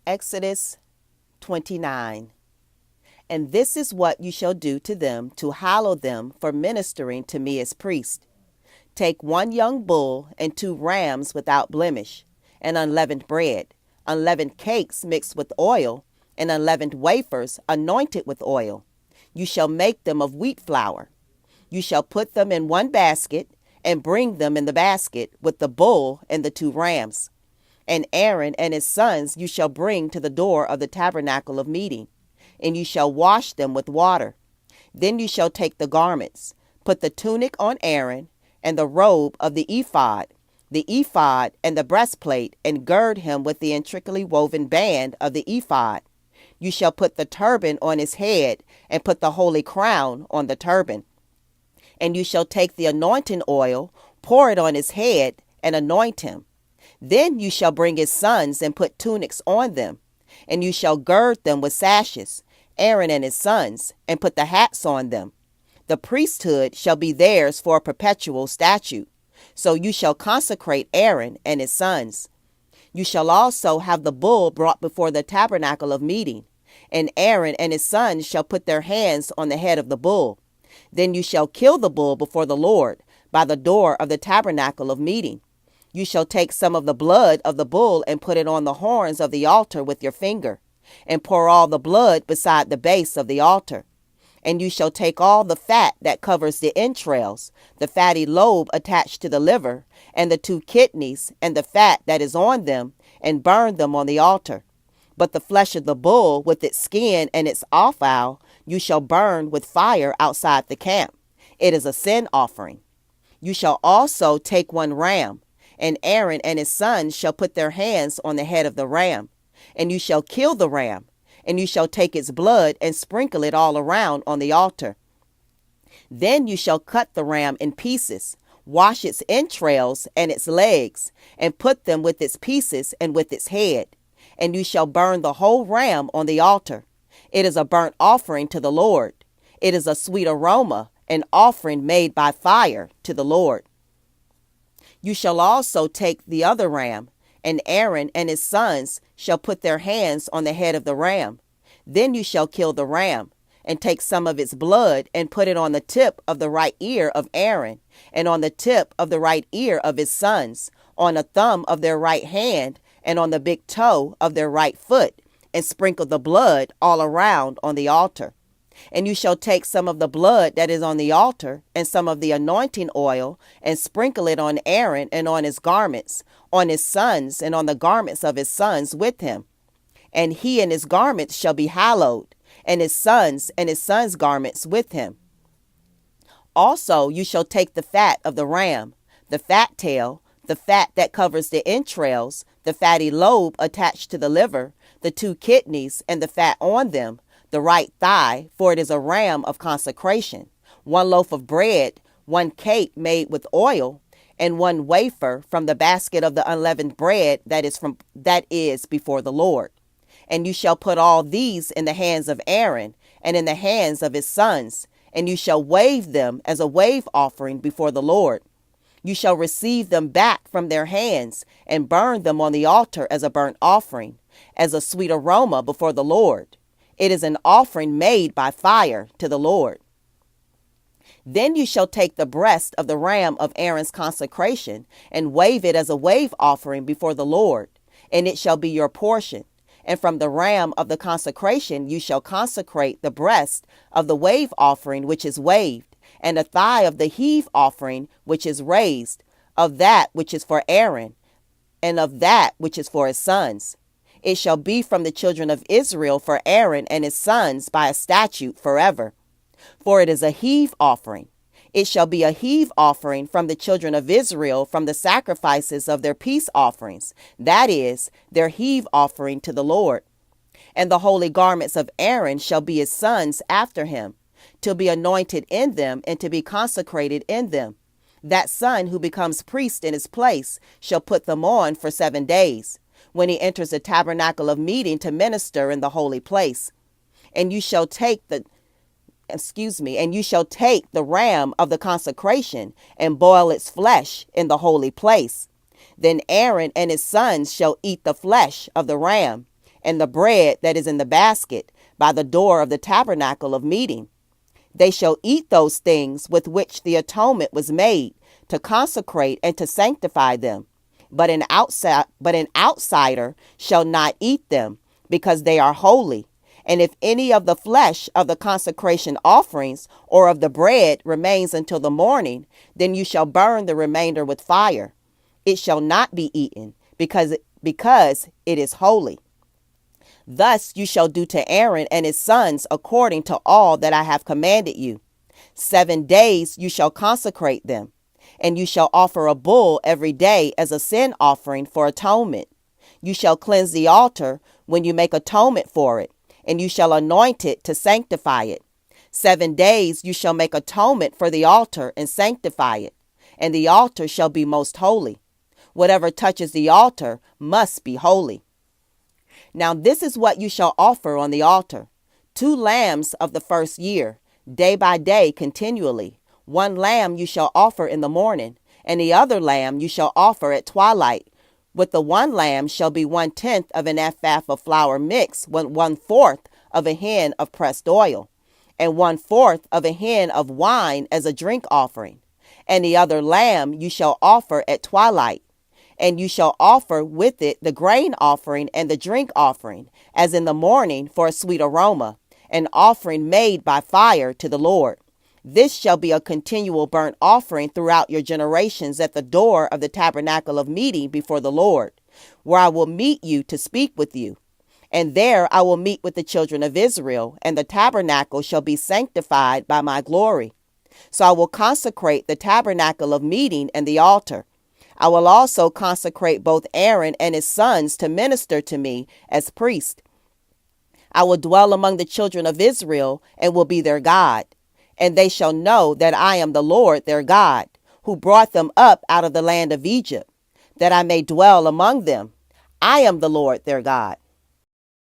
Exodus 29. And this is what you shall do to them to hallow them for ministering to me as priest. Take 1 young bull and 2 rams without blemish, and unleavened bread, unleavened cakes mixed with oil, and unleavened wafers anointed with oil. You shall make them of wheat flour. You shall put them in 1 basket, and bring them in the basket with the bull and the 2 rams. And Aaron and his sons you shall bring to the door of the tabernacle of meeting, and you shall wash them with water. Then you shall take the garments, put the tunic on Aaron, and the robe of the ephod and the breastplate, and gird him with the intricately woven band of the ephod. You shall put the turban on his head, and put the holy crown on the turban. And you shall take the anointing oil, pour it on his head, and anoint him. Then you shall bring his sons and put tunics on them, and you shall gird them with sashes, Aaron and his sons, and put the hats on them. The priesthood shall be theirs for a perpetual statute. So you shall consecrate Aaron and his sons. You shall also have the bull brought before the tabernacle of meeting, and Aaron and his sons shall put their hands on the head of the bull. Then you shall kill the bull before the Lord by the door of the tabernacle of meeting. You shall take some of the blood of the bull and put it on the horns of the altar with your finger, and pour all the blood beside the base of the altar. And you shall take all the fat that covers the entrails, the fatty lobe attached to the liver, and the 2 kidneys, and the fat that is on them, and burn them on the altar. But the flesh of the bull with its skin and its offal you shall burn with fire outside the camp. It is a sin offering. You shall also take 1 ram, and Aaron and his sons shall put their hands on the head of the ram, and you shall kill the ram, and you shall take its blood and sprinkle it all around on the altar. Then you shall cut the ram in pieces, wash its entrails and its legs, and put them with its pieces and with its head, and you shall burn the whole ram on the altar. It is a burnt offering to the Lord. It is a sweet aroma, an offering made by fire to the Lord. You shall also take the other ram, and Aaron and his sons shall put their hands on the head of the ram. Then you shall kill the ram, and take some of its blood, and put it on the tip of the right ear of Aaron, and on the tip of the right ear of his sons, on the thumb of their right hand, and on the big toe of their right foot, and sprinkle the blood all around on the altar. And you shall take some of the blood that is on the altar, and some of the anointing oil, and sprinkle it on Aaron and on his garments, on his sons and on the garments of his sons with him. And he and his garments shall be hallowed, and his sons' garments with him. Also you shall take the fat of the ram, the fat tail, the fat that covers the entrails, the fatty lobe attached to the liver, the 2 kidneys, and the fat on them, the right thigh, for it is a ram of consecration, 1 loaf of bread, 1 cake made with oil, and 1 wafer from the basket of the unleavened bread that is before the Lord. And you shall put all these in the hands of Aaron and in the hands of his sons, and you shall wave them as a wave offering before the Lord. You shall receive them back from their hands and burn them on the altar as a burnt offering, as a sweet aroma before the Lord. It is an offering made by fire to the Lord. Then you shall take the breast of the ram of Aaron's consecration and wave it as a wave offering before the Lord, and it shall be your portion. And from the ram of the consecration you shall consecrate the breast of the wave offering which is waved, and the thigh of the heave offering which is raised, of that which is for Aaron, and of that which is for his sons. It shall be from the children of Israel for Aaron and his sons by a statute forever. For it is a heave offering. It shall be a heave offering from the children of Israel from the sacrifices of their peace offerings, that is, their heave offering to the Lord. And the holy garments of Aaron shall be his sons after him, to be anointed in them and to be consecrated in them. That son who becomes priest in his place shall put them on for 7 days, when he enters the tabernacle of meeting to minister in the holy place. And you shall take the ram of the consecration and boil its flesh in the holy place. Then Aaron and his sons shall eat the flesh of the ram, and the bread that is in the basket by the door of the tabernacle of meeting. They shall eat those things with which the atonement was made, to consecrate and to sanctify them. But an outsider shall not eat them, because they are holy. And if any of the flesh of the consecration offerings or of the bread remains until the morning, then you shall burn the remainder with fire. It shall not be eaten, because it is holy. Thus you shall do to Aaron and his sons according to all that I have commanded you. 7 days you shall consecrate them, and you shall offer a bull every day as a sin offering for atonement. You shall cleanse the altar when you make atonement for it, and you shall anoint it to sanctify it. 7 days you shall make atonement for the altar and sanctify it, and the altar shall be most holy. Whatever touches the altar must be holy. Now this is what you shall offer on the altar: 2 lambs of the first year, day by day continually. 1 lamb you shall offer in the morning, and the other lamb you shall offer at twilight. With the 1 lamb shall be 1/10 of an ephah of flour mixed with 1/4 of a hin of pressed oil, and 1/4 of a hin of wine as a drink offering. And the other lamb you shall offer at twilight. And you shall offer with it the grain offering and the drink offering, as in the morning, for a sweet aroma, an offering made by fire to the Lord. This shall be a continual burnt offering throughout your generations at the door of the tabernacle of meeting before the Lord, where I will meet you to speak with you. And there I will meet with the children of Israel, and the tabernacle shall be sanctified by my glory. So I will consecrate the tabernacle of meeting and the altar. I will also consecrate both Aaron and his sons to minister to me as priests. I will dwell among the children of Israel and will be their God. And they shall know that I am the Lord their God, who brought them up out of the land of Egypt, that I may dwell among them. I am the Lord their God.